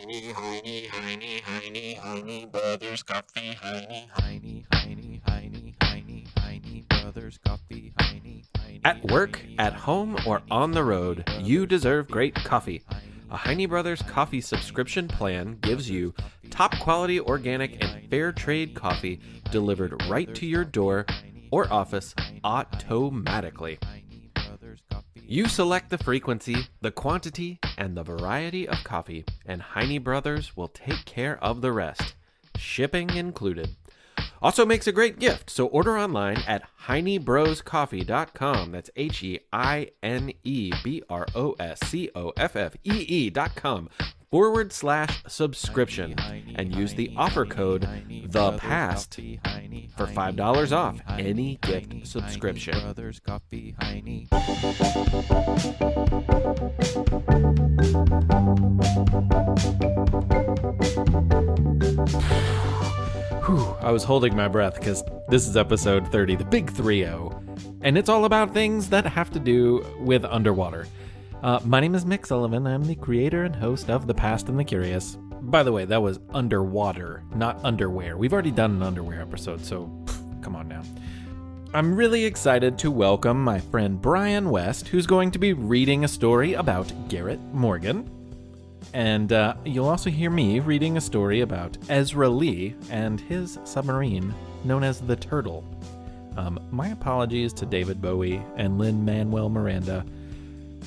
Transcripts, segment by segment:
Heiny Brothers Coffee, Heiny Brothers Coffee, Heiny. At work, at home, or on the road, you deserve great coffee. A Heine Brothers coffee subscription plan gives you top quality organic and fair trade coffee delivered right to your door or office automatically. You select the frequency, the quantity, and the variety of coffee, and Heine Brothers will take care of the rest, shipping included. Also makes a great gift, so order online at heinebroscoffee.com. That's HEINEBROSCOFFEE.com/subscription and use the offer code THEPAST for $5 off any gift subscription. Brothers Coffee, Heiny. I was holding my breath because this is episode 30, the big 3-0, and it's all about things that have to do with underwater. My name is Mick Sullivan. I'm the creator and host of The Past and the Curious. By the way, that was underwater, not underwear. We've already done an underwear episode, so come on now. I'm really excited to welcome my friend Brian West, who's going to be reading a story about Garrett Morgan. And you'll also hear me reading a story about Ezra Lee and his submarine known as the Turtle. My apologies to David Bowie and Lin-Manuel Miranda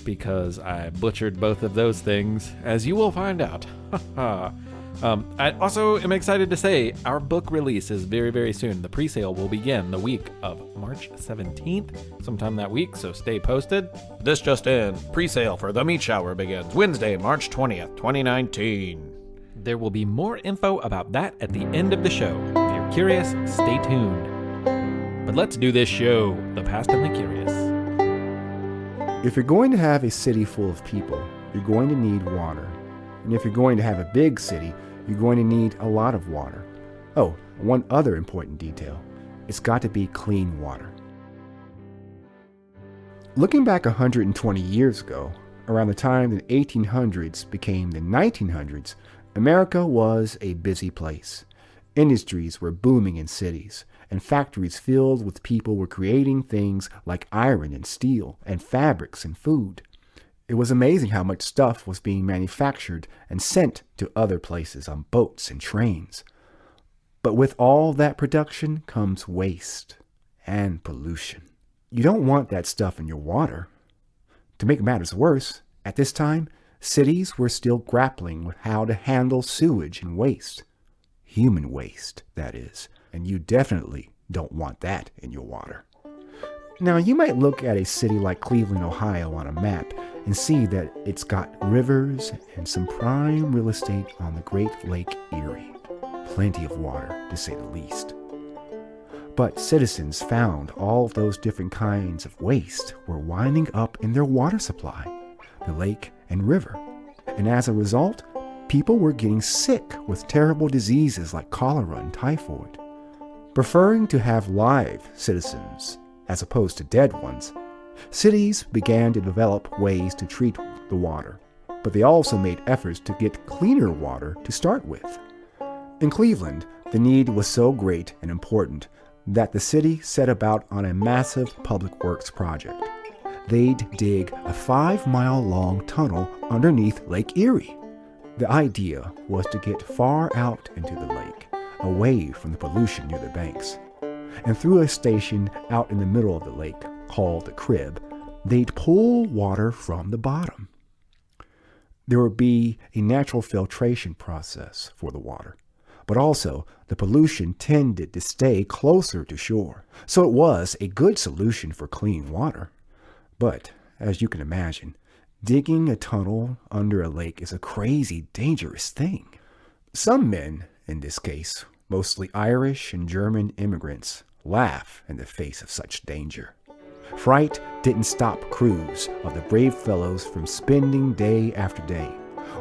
because I butchered both of those things, as you will find out. I also am excited to say our book release is very, very soon. The pre-sale will begin the week of March 17th, sometime that week, so stay posted. This just in, pre-sale for The Meatshower begins Wednesday, March 20th, 2019. There will be more info about that at the end of the show. If you're curious, stay tuned. But let's do this show, The Past and the Curious. If you're going to have a city full of people, you're going to need water. And if you're going to have a big city, you're going to need a lot of water. Oh, one other important detail. It's got to be clean water. Looking back 120 years ago, around the time the 1800s became the 1900s, America was a busy place. Industries were booming in cities, and factories filled with people were creating things like iron and steel, and fabrics and food. It was amazing how much stuff was being manufactured and sent to other places on boats and trains. But with all that production comes waste and pollution. You don't want that stuff in your water. To make matters worse, at this time, cities were still grappling with how to handle sewage and waste. Human waste, that is. And you definitely don't want that in your water. Now, you might look at a city like Cleveland, Ohio on a map and see that it's got rivers and some prime real estate on the Great Lake Erie. Plenty of water, to say the least. But citizens found all those different kinds of waste were winding up in their water supply, the lake and river. And as a result, people were getting sick with terrible diseases like cholera and typhoid. Preferring to have live citizens as opposed to dead ones, cities began to develop ways to treat the water, but they also made efforts to get cleaner water to start with. In Cleveland, the need was so great and important that the city set about on a massive public works project. They'd dig a 5-mile-long tunnel underneath Lake Erie. The idea was to get far out into the lake, away from the pollution near the banks. And through a station out in the middle of the lake, called the crib, they'd pull water from the bottom. There would be a natural filtration process for the water, but also the pollution tended to stay closer to shore, so it was a good solution for clean water. But, as you can imagine, digging a tunnel under a lake is a crazy, dangerous thing. Some men, in this case, mostly Irish and German immigrants, laugh in the face of such danger. Fright didn't stop crews of the brave fellows from spending day after day,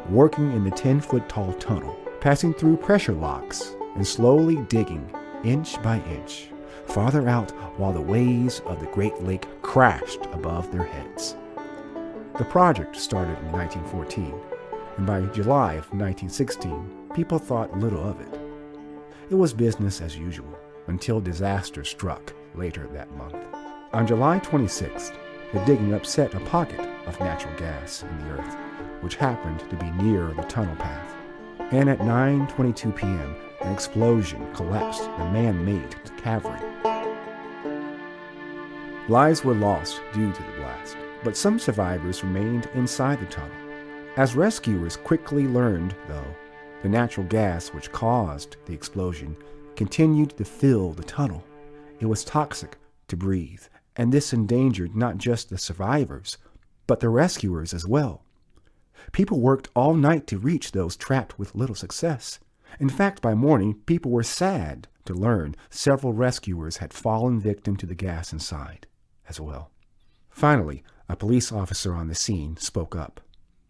working in the 10-foot-tall tunnel, passing through pressure locks, and slowly digging, inch by inch, farther out while the waves of the Great Lake crashed above their heads. The project started in 1914. and by July of 1916, people thought little of it. It was business as usual until disaster struck later that month. On July 26th, the digging upset a pocket of natural gas in the earth, which happened to be near the tunnel path. And at 9:22 p.m., an explosion collapsed the man-made cavern. Lives were lost due to the blast, but some survivors remained inside the tunnel. As rescuers quickly learned, though, the natural gas which caused the explosion continued to fill the tunnel. It was toxic to breathe, and this endangered not just the survivors, but the rescuers as well. People worked all night to reach those trapped with little success. In fact, by morning, people were sad to learn several rescuers had fallen victim to the gas inside as well. Finally, a police officer on the scene spoke up.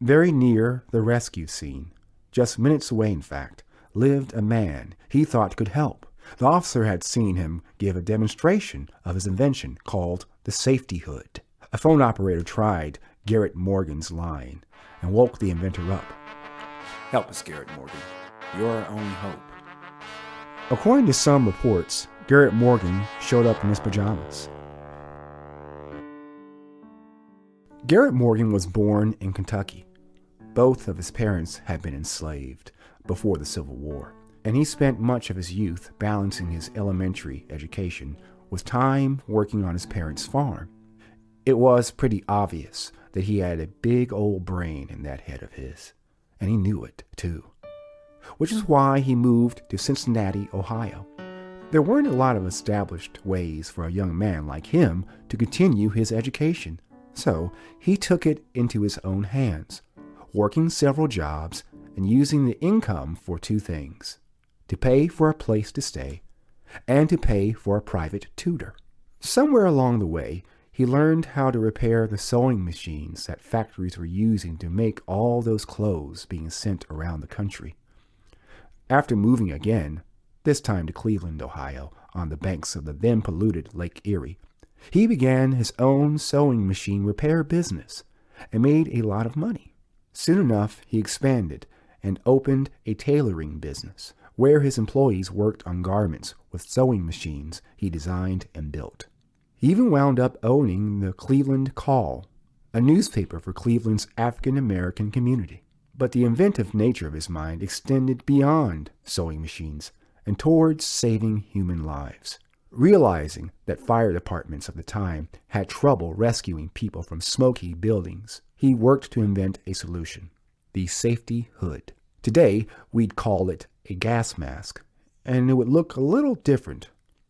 Very near the rescue scene, just minutes away in fact, lived a man he thought could help. The officer had seen him give a demonstration of his invention called the safety hood. A phone operator tried Garrett Morgan's line and woke the inventor up. Help us, Garrett Morgan. You're our only hope. According to some reports, Garrett Morgan showed up in his pajamas. Garrett Morgan was born in Kentucky. Both of his parents had been enslaved before the Civil War, and he spent much of his youth balancing his elementary education with time working on his parents' farm. It was pretty obvious that he had a big old brain in that head of his, and he knew it too, which is why he moved to Cincinnati, Ohio. There weren't a lot of established ways for a young man like him to continue his education, so he took it into his own hands, working several jobs and using the income for two things: to pay for a place to stay and to pay for a private tutor. Somewhere along the way, he learned how to repair the sewing machines that factories were using to make all those clothes being sent around the country. After moving again, this time to Cleveland, Ohio, on the banks of the then polluted Lake Erie, he began his own sewing machine repair business and made a lot of money. Soon enough, he expanded and opened a tailoring business where his employees worked on garments with sewing machines he designed and built. He even wound up owning the Cleveland Call, a newspaper for Cleveland's African American community. But the inventive nature of his mind extended beyond sewing machines and towards saving human lives. Realizing that fire departments of the time had trouble rescuing people from smoky buildings, he worked to invent a solution: the safety hood. Today, we'd call it a gas mask, and it would look a little different,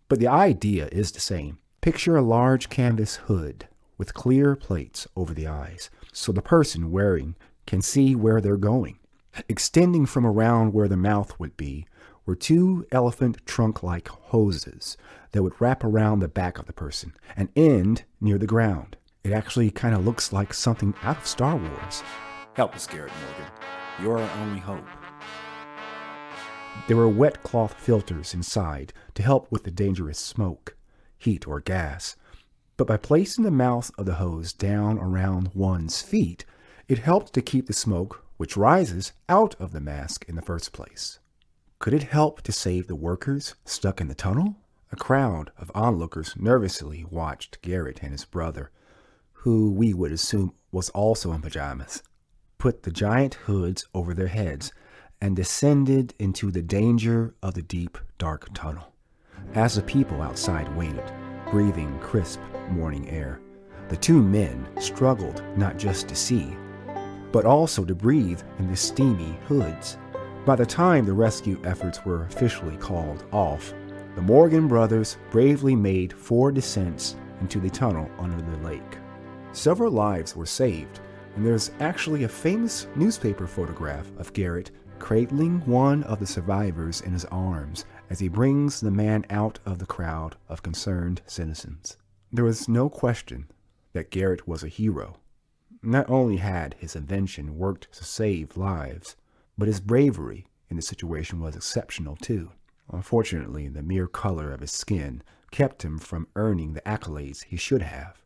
but the idea is the same. Picture a large canvas hood with clear plates over the eyes, so the person wearing can see where they're going. Extending from around where the mouth would be were two elephant trunk-like hoses that would wrap around the back of the person and end near the ground. It actually kind of looks like something out of Star Wars. Help us, Garrett Morgan. You're our only hope. There were wet cloth filters inside to help with the dangerous smoke, heat, or gas. But by placing the mouth of the hose down around one's feet, it helped to keep the smoke, which rises, out of the mask in the first place. Could it help to save the workers stuck in the tunnel? A crowd of onlookers nervously watched Garrett and his brother, who we would assume was also in pajamas, put the giant hoods over their heads and descended into the danger of the deep, dark tunnel. As the people outside waited, breathing crisp morning air, the two men struggled not just to see, but also to breathe in the steamy hoods. By the time the rescue efforts were officially called off, the Morgan brothers bravely made 4 descents into the tunnel under the lake. Several lives were saved, and there's actually a famous newspaper photograph of Garrett cradling one of the survivors in his arms as he brings the man out of the crowd of concerned citizens. There was no question that Garrett was a hero. Not only had his invention worked to save lives, but his bravery in the situation was exceptional too. Unfortunately, the mere color of his skin kept him from earning the accolades he should have.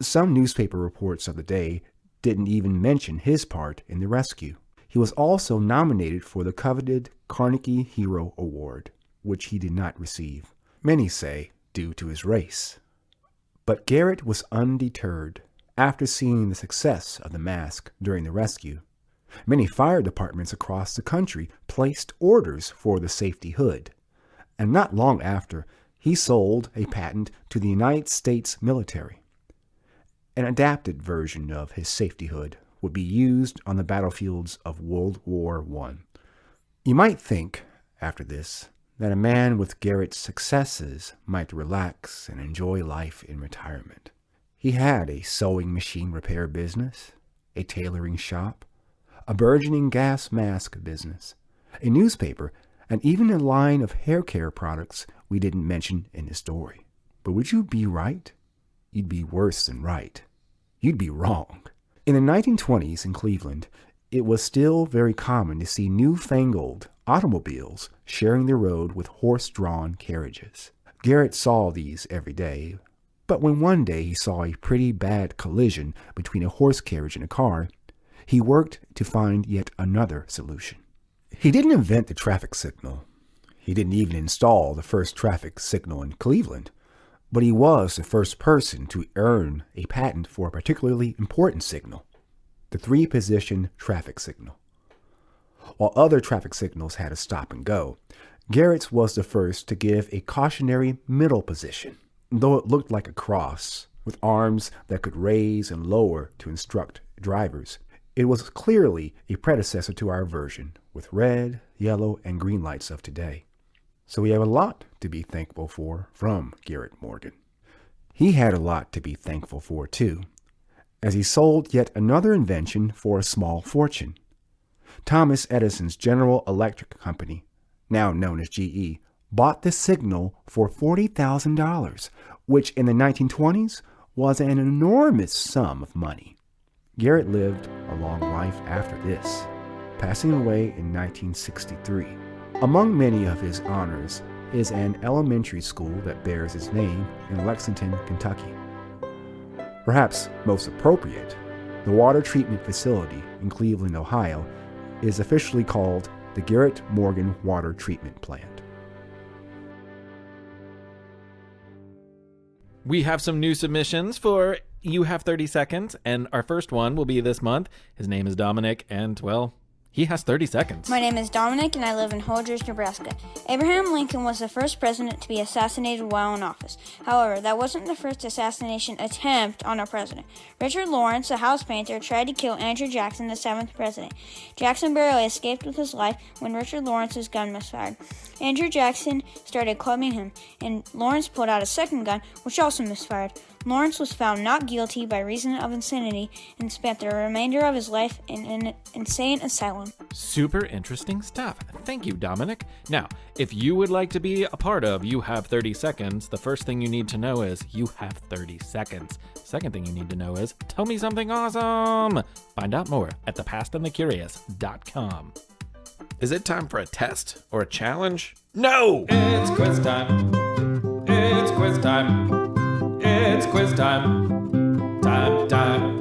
Some newspaper reports of the day didn't even mention his part in the rescue. He was also nominated for the coveted Carnegie Hero Award, which he did not receive, many say due to his race. But Garrett was undeterred. After seeing the success of the mask during the rescue, many fire departments across the country placed orders for the safety hood, and not long after, he sold a patent to the United States military. An adapted version of his safety hood would be used on the battlefields of World War I. You might think, after this, that a man with Garrett's successes might relax and enjoy life in retirement. He had a sewing machine repair business, a tailoring shop, a burgeoning gas mask business, a newspaper, and even a line of hair care products we didn't mention in the story. But would you be right? You'd be worse than right. You'd be wrong. In the 1920s in Cleveland, it was still very common to see newfangled automobiles sharing the road with horse-drawn carriages. Garrett saw these every day, but when one day he saw a pretty bad collision between a horse carriage and a car, he worked to find yet another solution. He didn't invent the traffic signal. He didn't even install the first traffic signal in Cleveland, but he was the first person to earn a patent for a particularly important signal, the three-position traffic signal. While other traffic signals had a stop and go, Garrett's was the first to give a cautionary middle position, though it looked like a cross, with arms that could raise and lower to instruct drivers. It was clearly a predecessor to our version, with red, yellow, and green lights of today. So we have a lot to be thankful for from Garrett Morgan. He had a lot to be thankful for, too, as he sold yet another invention for a small fortune. Thomas Edison's General Electric Company, now known as GE, bought the signal for $40,000, which in the 1920s was an enormous sum of money. Garrett lived a long life after this, passing away in 1963. Among many of his honors is an elementary school that bears his name in Lexington, Kentucky. Perhaps most appropriate, the water treatment facility in Cleveland, Ohio, is officially called the Garrett Morgan Water Treatment Plant. We have some new submissions for You Have 30 Seconds, and our first one will be this month. His name is Dominic, and, well, he has 30 seconds. My name is Dominic, and I live in Holdrege, Nebraska. Abraham Lincoln was the first president to be assassinated while in office. However, that wasn't the first assassination attempt on a president. Richard Lawrence, a house painter, tried to kill Andrew Jackson, the seventh president. Jackson barely escaped with his life when Richard Lawrence's gun misfired. Andrew Jackson started clubbing him, and Lawrence pulled out a second gun, which also misfired. Lawrence was found not guilty by reason of insanity and spent the remainder of his life in an insane asylum. Super interesting stuff. Thank you, Dominic. Now, if you would like to be a part of You Have 30 Seconds, the first thing you need to know is you have 30 seconds. Second thing you need to know is tell me something awesome. Find out more at thepastandthecurious.com. Is it time for a test or a challenge? No! It's quiz time. It's quiz time. It's quiz time. Time.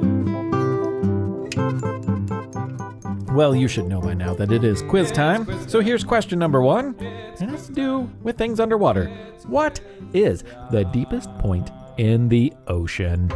Well, you should know by now that it is quiz time. So here's question number 1. It has to do with things underwater. What is the deepest point in the ocean?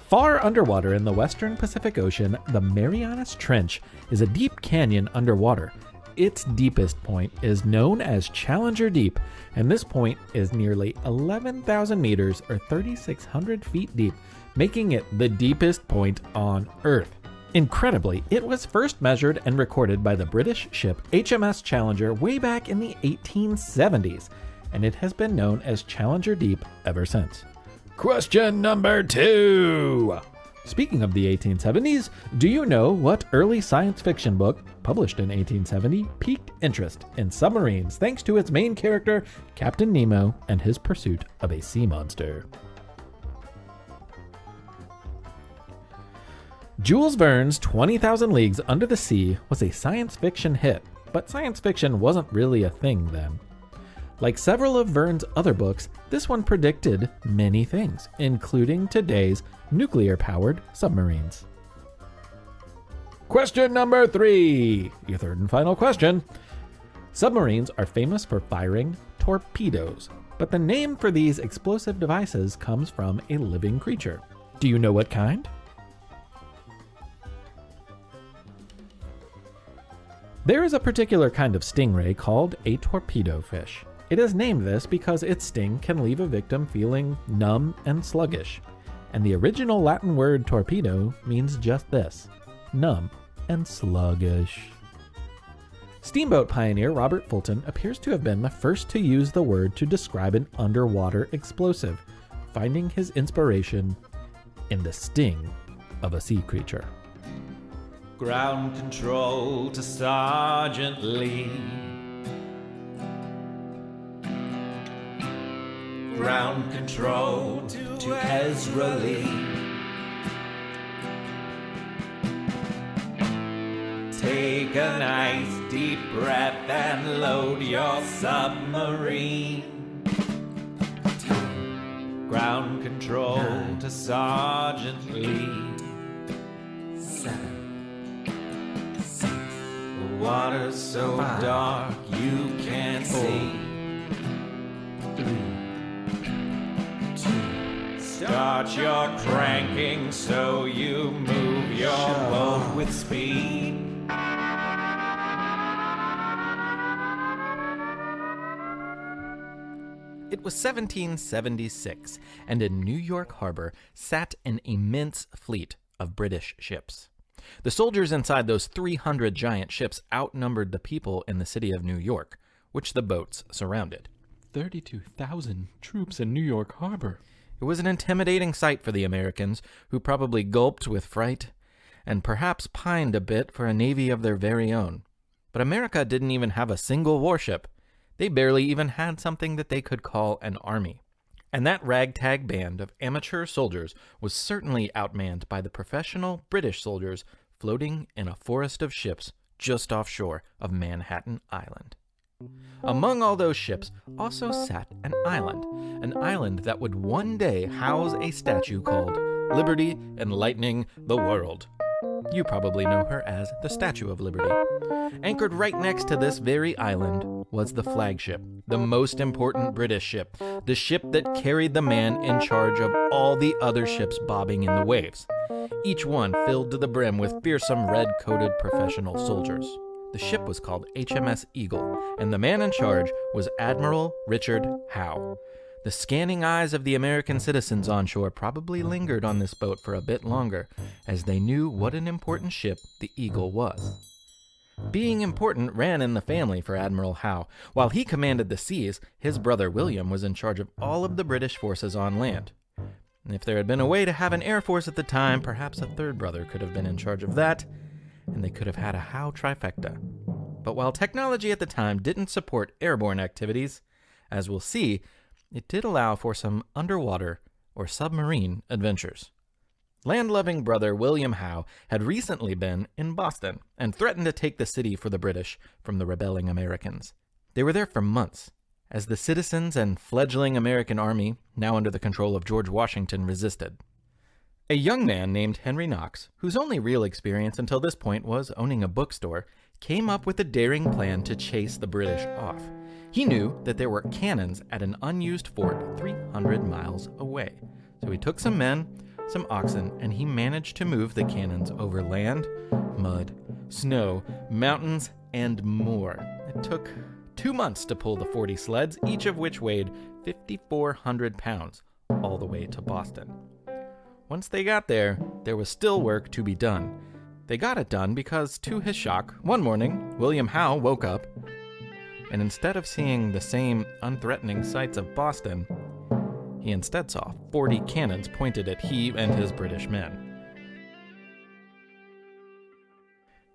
Far underwater in the western Pacific Ocean, the Marianas Trench is a deep canyon underwater. Its deepest point is known as Challenger Deep, and this point is nearly 11,000 meters or 3,600 feet deep, making it the deepest point on Earth. Incredibly, it was first measured and recorded by the British ship HMS Challenger way back in the 1870s, and it has been known as Challenger Deep ever since. Question number 2. Speaking of the 1870s, do you know what early science fiction book, published in 1870, piqued interest in submarines thanks to its main character, Captain Nemo, and his pursuit of a sea monster? Jules Verne's 20,000 Leagues Under the Sea was a science fiction hit, but science fiction wasn't really a thing then. Like several of Verne's other books, this one predicted many things, including today's nuclear-powered submarines. Question number 3, your third and final question. Submarines are famous for firing torpedoes, but the name for these explosive devices comes from a living creature. Do you know what kind? There is a particular kind of stingray called a torpedo fish. It is named this because its sting can leave a victim feeling numb and sluggish. And the original Latin word torpedo means just this, numb and sluggish. Steamboat pioneer Robert Fulton appears to have been the first to use the word to describe an underwater explosive, finding his inspiration in the sting of a sea creature. Ground control to Sergeant Lee. Ground control to Ezra Lee. Take a nice deep breath and load your submarine. Ground control to Sergeant Lee. 7, 6, The water's so 5, dark you can't 4, see. 3, 2, Start your cranking so you move your boat with speed. It was 1776, and in New York Harbor sat an immense fleet of British ships. The soldiers inside those 300 giant ships outnumbered the people in the city of New York, which the boats surrounded. 32,000 troops in New York Harbor. It was an intimidating sight for the Americans, who probably gulped with fright and perhaps pined a bit for a navy of their very own. But America didn't even have a single warship. They barely even had something that they could call an army. And that ragtag band of amateur soldiers was certainly outmanned by the professional British soldiers floating in a forest of ships just offshore of Manhattan Island. Among all those ships also sat an island that would one day house a statue called Liberty Enlightening the World. You probably know her as the Statue of Liberty. Anchored right next to this very island was the flagship, the most important British ship, the ship that carried the man in charge of all the other ships bobbing in the waves, each one filled to the brim with fearsome red-coated professional soldiers. The ship was called HMS Eagle, and the man in charge was Admiral Richard Howe. The scanning eyes of the American citizens on shore probably lingered on this boat for a bit longer, as they knew what an important ship the Eagle was. Being important ran in the family for Admiral Howe. While he commanded the seas, his brother William was in charge of all of the British forces on land. And if there had been a way to have an air force at the time, perhaps a third brother could have been in charge of that, and they could have had a Howe trifecta. But while technology at the time didn't support airborne activities, as we'll see, it did allow for some underwater or submarine adventures. Land-loving brother William Howe had recently been in Boston and threatened to take the city for the British from the rebelling Americans. They were there for months, as the citizens and fledgling American army, now under the control of George Washington, resisted. A young man named Henry Knox, whose only real experience until this point was owning a bookstore, came up with a daring plan to chase the British off. He knew that there were cannons at an unused fort 300 miles away. So he took some men, some oxen, and he managed to move the cannons over land, mud, snow, mountains, and more. It took 2 months to pull the 40 sleds, each of which weighed 5,400 pounds, all the way to Boston. Once they got there, there was still work to be done. They got it done because, to his shock, one morning, William Howe woke up, and instead of seeing the same unthreatening sights of Boston, he instead saw 40 cannons pointed at he and his British men.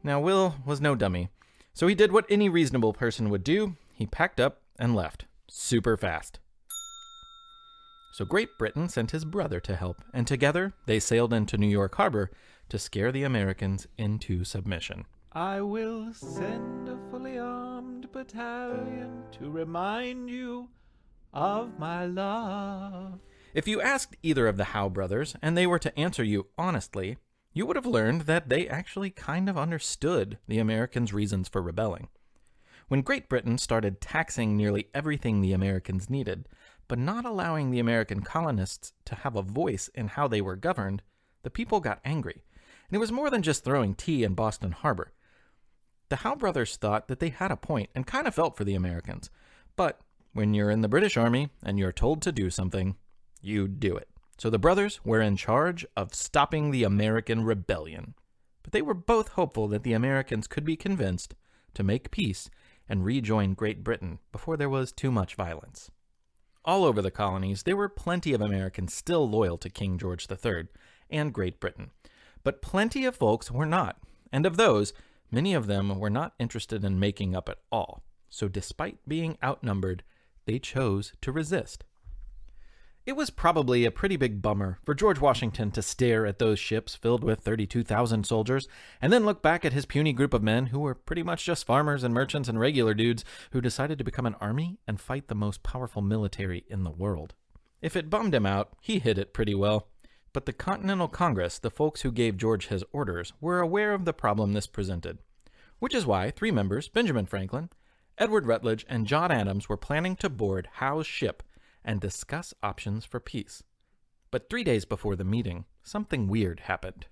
Now, Will was no dummy, so he did what any reasonable person would do. He packed up and left, super fast. So Great Britain sent his brother to help, and together they sailed into New York Harbor to scare the Americans into submission. I will send a fully armed battalion to remind you of my love. If you asked either of the Howe brothers and they were to answer you honestly, you would have learned that they actually kind of understood the Americans' reasons for rebelling. When Great Britain started taxing nearly everything the Americans needed, but not allowing the American colonists to have a voice in how they were governed, the people got angry. And it was more than just throwing tea in Boston Harbor. The Howe brothers thought that they had a point and kind of felt for the Americans. But when you're in the British Army and you're told to do something, you do it. So the brothers were in charge of stopping the American rebellion. But they were both hopeful that the Americans could be convinced to make peace and rejoin Great Britain before there was too much violence. All over the colonies, there were plenty of Americans still loyal to King George III and Great Britain. But plenty of folks were not, and of those, many of them were not interested in making up at all. So despite being outnumbered, they chose to resist. It was probably a pretty big bummer for George Washington to stare at those ships filled with 32,000 soldiers and then look back at his puny group of men who were pretty much just farmers and merchants and regular dudes who decided to become an army and fight the most powerful military in the world. If it bummed him out, he hid it pretty well. But the Continental Congress, the folks who gave George his orders, were aware of the problem this presented. Which is why 3 members, Benjamin Franklin, Edward Rutledge, and John Adams, were planning to board Howe's ship and discuss options for peace. But 3 days before the meeting, something weird happened.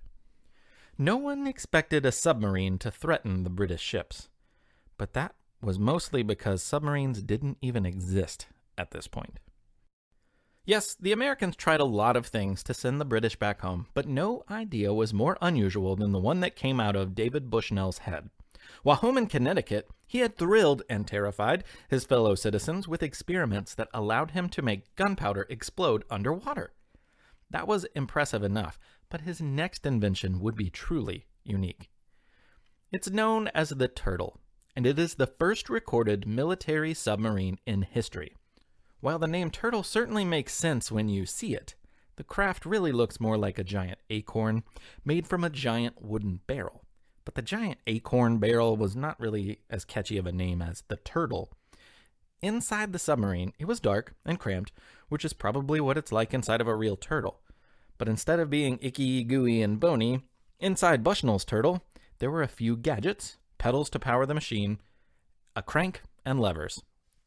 No one expected a submarine to threaten the British ships, but that was mostly because submarines didn't even exist at this point. Yes, the Americans tried a lot of things to send the British back home, but no idea was more unusual than the one that came out of David Bushnell's head. While home in Connecticut, he had thrilled and terrified his fellow citizens with experiments that allowed him to make gunpowder explode underwater. That was impressive enough, but his next invention would be truly unique. It's known as the Turtle, and it is the first recorded military submarine in history. While the name Turtle certainly makes sense when you see it, the craft really looks more like a giant acorn made from a giant wooden barrel. But the giant acorn barrel was not really as catchy of a name as the Turtle. Inside the submarine, it was dark and cramped, which is probably what it's like inside of a real turtle. But instead of being icky, gooey, and bony, inside Bushnell's Turtle, there were a few gadgets, pedals to power the machine, a crank, and levers.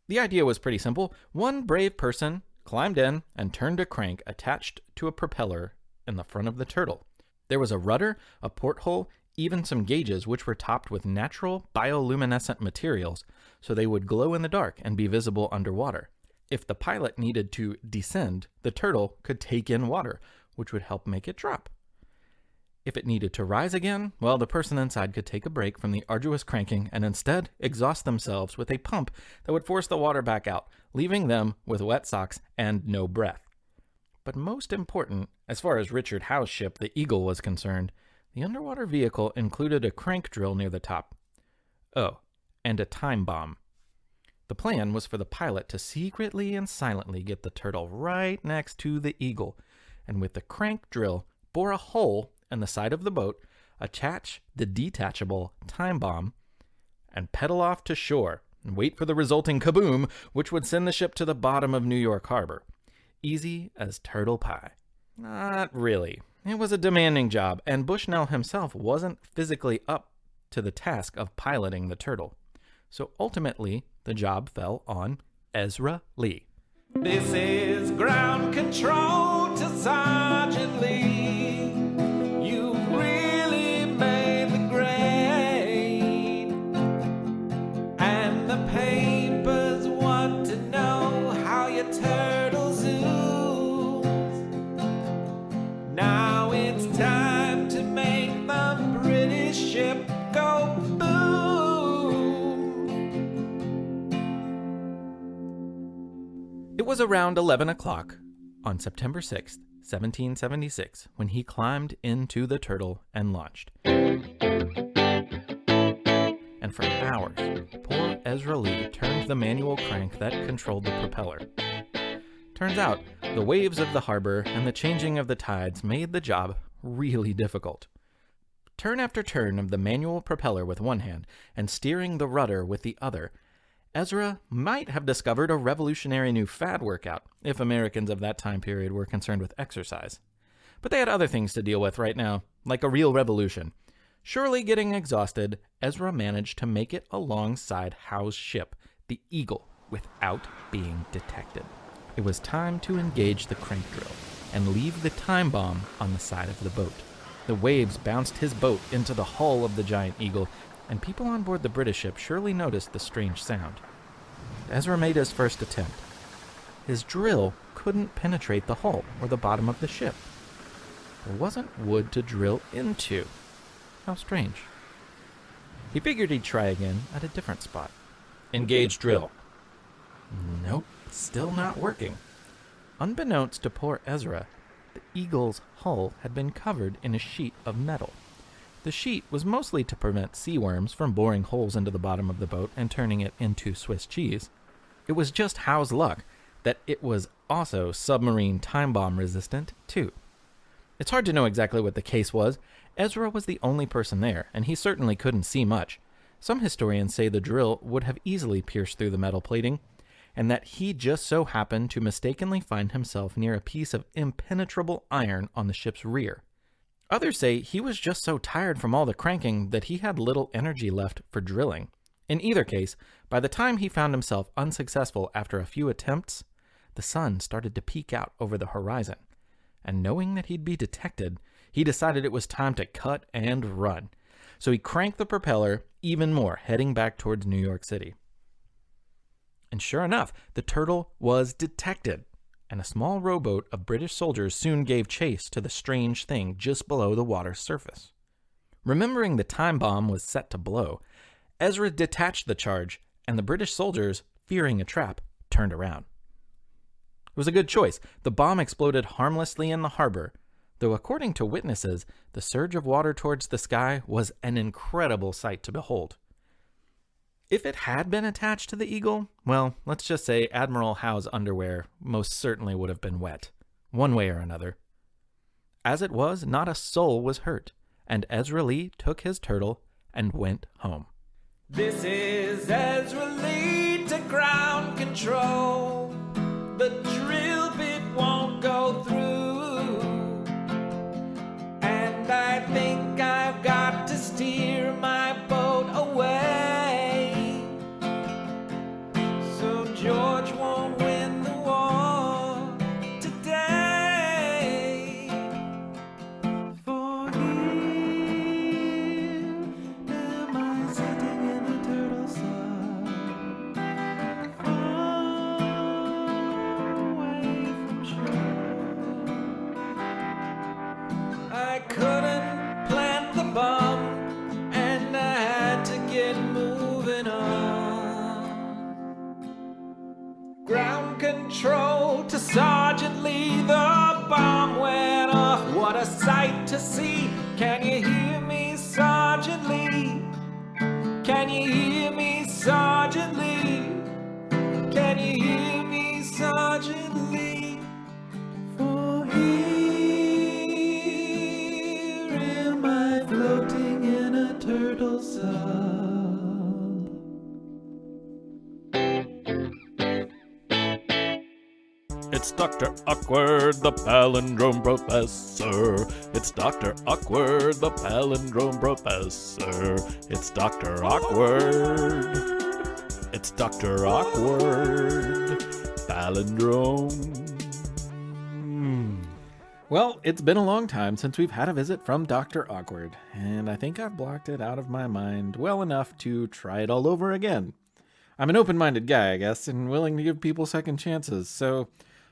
The idea was pretty simple. One brave person climbed in and turned a crank attached to a propeller in the front of the Turtle. There was a rudder, a porthole, even some gauges which were topped with natural bioluminescent materials so they would glow in the dark and be visible underwater. If the pilot needed to descend, the Turtle could take in water, which would help make it drop. If it needed to rise again, well, the person inside could take a break from the arduous cranking and instead exhaust themselves with a pump that would force the water back out, leaving them with wet socks and no breath. But most important, as far as Richard Howe's ship, the Eagle, was concerned, the underwater vehicle included a crank drill near the top. Oh, and a time bomb. The plan was for the pilot to secretly and silently get the Turtle right next to the Eagle, and with the crank drill, bore a hole in the side of the boat, attach the detachable time bomb, and pedal off to shore and wait for the resulting kaboom, which would send the ship to the bottom of New York Harbor. Easy as turtle pie. Not really. It was a demanding job, and Bushnell himself wasn't physically up to the task of piloting the Turtle. So ultimately, the job fell on Ezra Lee. This is ground control to Sergeant Lee. You really made the grade. And the papers want to know how your turtle zooms. Now it's time to make the British ship go boom. It was around 11 o'clock on September 6th, 1776, when he climbed into the Turtle and launched. And for hours, poor Ezra Lee turned the manual crank that controlled the propeller. Turns out, the waves of the harbor and the changing of the tides made the job really difficult. Turn after turn of the manual propeller with one hand and steering the rudder with the other Ezra might have discovered a revolutionary new fad workout if Americans of that time period were concerned with exercise. But they had other things to deal with right now, like a real revolution. Surely getting exhausted, Ezra managed to make it alongside Howe's ship, the Eagle, without being detected. It was time to engage the crank drill and leave the time bomb on the side of the boat. The waves bounced his boat into the hull of the giant Eagle, and people on board the British ship surely noticed the strange sound. Ezra made his first attempt. His drill couldn't penetrate the hull or the bottom of the ship. There wasn't wood to drill into. How strange. He figured he'd try again at a different spot. Engage drill. Nope, still not working. Unbeknownst to poor Ezra, the Eagle's hull had been covered in a sheet of metal. The sheet was mostly to prevent sea worms from boring holes into the bottom of the boat and turning it into Swiss cheese. It was just Howe's luck that it was also submarine time bomb resistant, too. It's hard to know exactly what the case was. Ezra was the only person there, and he certainly couldn't see much. Some historians say the drill would have easily pierced through the metal plating, and that he just so happened to mistakenly find himself near a piece of impenetrable iron on the ship's rear. Others say he was just so tired from all the cranking that he had little energy left for drilling. In either case, by the time he found himself unsuccessful after a few attempts, the sun started to peek out over the horizon. And knowing that he'd be detected, he decided it was time to cut and run. So he cranked the propeller even more, heading back towards New York City. And sure enough, the turtle was detected, and a small rowboat of British soldiers soon gave chase to the strange thing just below the water's surface. Remembering the time bomb was set to blow, Ezra detached the charge, and the British soldiers, fearing a trap, turned around. It was a good choice. The bomb exploded harmlessly in the harbor, though according to witnesses, the surge of water towards the sky was an incredible sight to behold. If it had been attached to the Eagle, well, let's just say Admiral Howe's underwear most certainly would have been wet, one way or another. As it was, not a soul was hurt, and Ezra Lee took his turtle and went home. This is Ezra Lee to ground control. The drill bit won't go through, and I think I've got to steer my boat away, so George won't win the war today. For here am I sitting in a turtle sun, I couldn't plant the bomb, and I had to get moving on. Ground control to Sergeant Lee, the bomb went off. What a sight to see. Can you hear me, Sergeant Lee? Can you hear me, Sergeant Lee? Can you hear me, Sergeant Lee? For here am I floating in a turtle sub. It's Dr. Awkward, the Palindrome Professor. It's Dr. Awkward, the Palindrome Professor. It's Dr. Awkward. It's Dr. Awkward, Palindrome. Well, it's been a long time since we've had a visit from Dr. Awkward, and I think I've blocked it out of my mind well enough to try it all over again. I'm an open-minded guy, I guess, and willing to give people second chances, so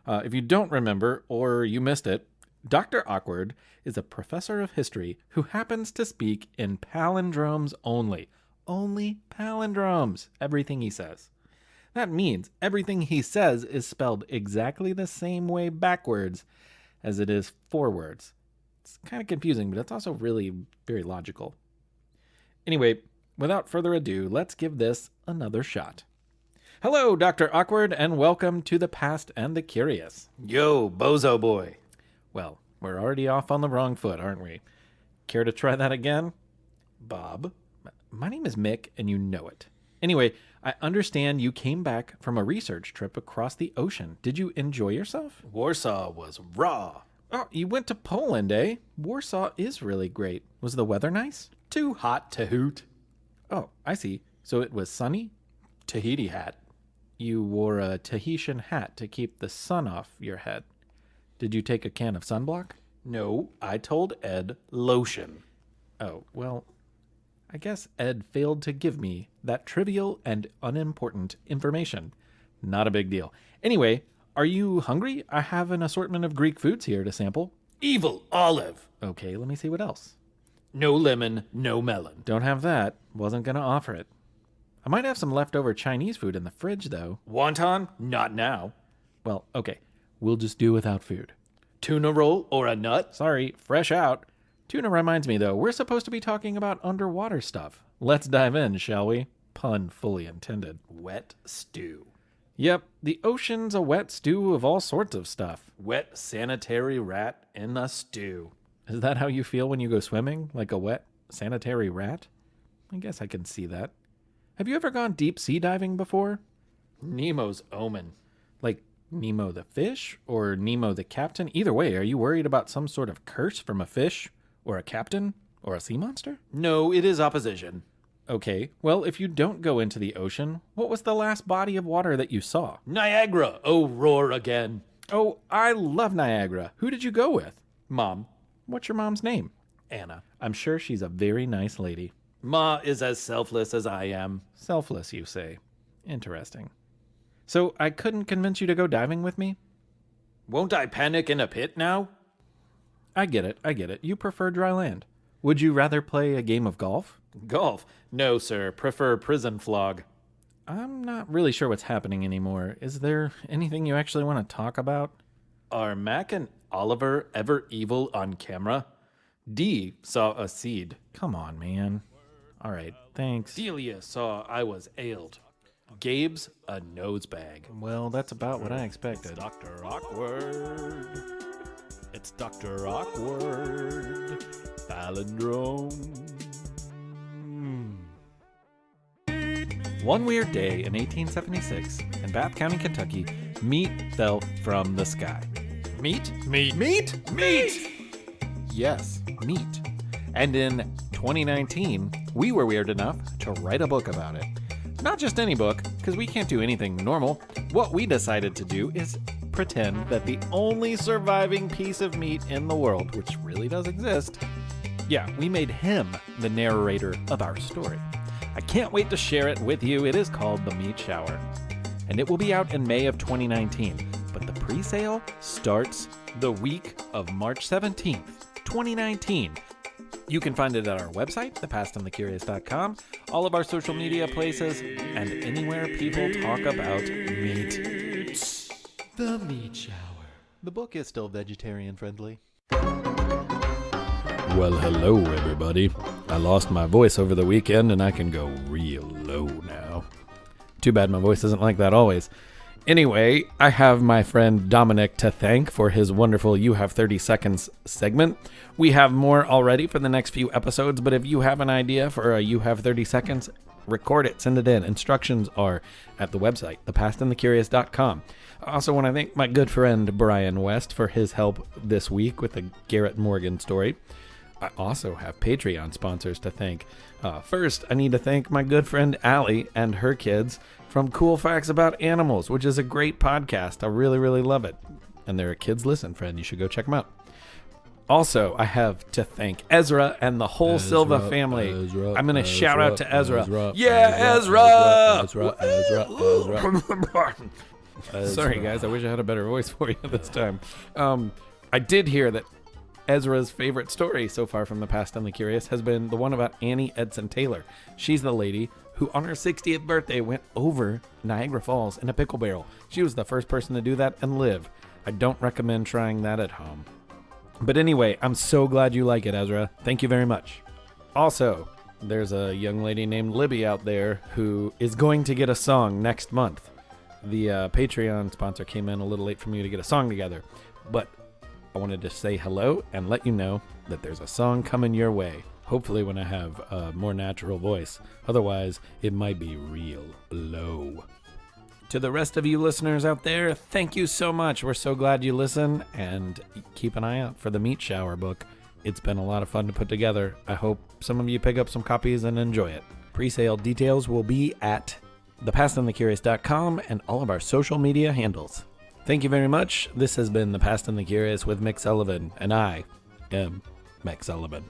if you don't remember or you missed it, Dr. Awkward is a professor of history who happens to speak in palindromes only. Only palindromes, everything he says. That means everything he says is spelled exactly the same way backwards as it is forwards. It's kind of confusing, but it's also really very logical. Anyway, without further ado, let's give this another shot. Hello, Dr. Awkward, and welcome to The Past and the Curious. Yo, bozo boy. Well, we're already off on the wrong foot, aren't we? Care to try that again? Bob. My name is Mick, and you know it. Anyway, I understand you came back from a research trip across the ocean. Did you enjoy yourself? Warsaw was raw. Oh, you went to Poland, eh? Warsaw is really great. Was the weather nice? Too hot to hoot. Oh, I see. So it was sunny? Tahiti hat. You wore a Tahitian hat to keep the sun off your head. Did you take a can of sunblock? No, I told Ed lotion. Oh, well, I guess Ed failed to give me that trivial and unimportant information. Not a big deal. Anyway, are you hungry? I have an assortment of Greek foods here to sample. Evil olive. Okay, let me see what else. No lemon, no melon. Don't have that. Wasn't going to offer it. I might have some leftover Chinese food in the fridge, though. Wonton? Not now. Well, okay. We'll just do without food. Tuna roll or a nut? Sorry, fresh out. Tuna reminds me, though, we're supposed to be talking about underwater stuff. Let's dive in, shall we? Pun fully intended. Wet stew. Yep, the ocean's a wet stew of all sorts of stuff. Wet sanitary rat in a stew. Is that how you feel when you go swimming? Like a wet sanitary rat? I guess I can see that. Have you ever gone deep sea diving before? Nemo's omen. Like Nemo the fish or Nemo the captain? Either way, are you worried about some sort of curse from a fish or a captain or a sea monster? No, it is opposition. Okay, well, if you don't go into the ocean, what was the last body of water that you saw? Niagara, oh, roar again. Oh, I love Niagara. Who did you go with? Mom. What's your mom's name? Anna. I'm sure she's a very nice lady. Ma is as selfless as I am. Selfless, you say. Interesting. So I couldn't convince you to go diving with me? Won't I panic in a pit now? I get it. You prefer dry land. Would you rather play a game of golf? Golf? No, sir. Prefer prison flog. I'm not really sure what's happening anymore. Is there anything you actually want to talk about? Are Mac and Oliver ever evil on camera? D saw a seed. Come on, man. All right, thanks. Delia saw I was ailed. Gabe's a nosebag. Well, that's about what I expected. Dr. Awkward. It's Dr. Awkward. Palindrome. One weird day in 1876, in Bath County, Kentucky, meat fell from the sky. Meat? Meat? Yes, meat. And in 2019, we were weird enough to write a book about it. Not just any book, because we can't do anything normal. What we decided to do is pretend that the only surviving piece of meat in the world, which really does exist, we made him the narrator of our story. I can't wait to share it with you. It is called The Meatshower, and it will be out in May of 2019, but the pre-sale starts the week of March 17th, 2019. You can find it at our website, thepastandthecurious.com, all of our social media places, and anywhere people talk about meat. The Meatshower. The book is still vegetarian friendly. Well, hello, everybody. I lost my voice over the weekend, and I can go real low now. Too bad my voice isn't like that always. Anyway, I have my friend Dominic to thank for his wonderful You Have 30 Seconds segment. We have more already for the next few episodes, but if you have an idea for a You Have 30 Seconds, record it, send it in. Instructions are at the website, thepastandthecurious.com. I also want to thank my good friend Brian West for his help this week with the Garrett Morgan story. I also have Patreon sponsors to thank. First, I need to thank my good friend Allie and her kids from Cool Facts About Animals, which is a great podcast. I really, really love it. And they're a Kids Listen friend. You should go check them out. Also, I have to thank Ezra and the whole Silva family. I'm going to shout out to Ezra. Ezra! Sorry, guys. I wish I had a better voice for you this time. I did hear that Ezra's favorite story so far from The Past and the Curious has been the one about Annie Edson Taylor. She's the lady who on her 60th birthday went over Niagara Falls in a pickle barrel. She was the first person to do that and live. I don't recommend trying that at home. But anyway, I'm so glad you like it, Ezra. Thank you very much. Also, there's a young lady named Libby out there who is going to get a song next month. The Patreon sponsor came in a little late for me to get a song together, but I wanted to say hello and let you know that there's a song coming your way. Hopefully when I have a more natural voice. Otherwise, it might be real low. To the rest of you listeners out there, thank you so much. We're so glad you listen, and keep an eye out for the Meatshower book. It's been a lot of fun to put together. I hope some of you pick up some copies and enjoy it. Pre-sale details will be at thepastandthecurious.com and all of our social media handles. Thank you very much. This has been The Past and the Curious with Mick Sullivan, and I am Mick Sullivan.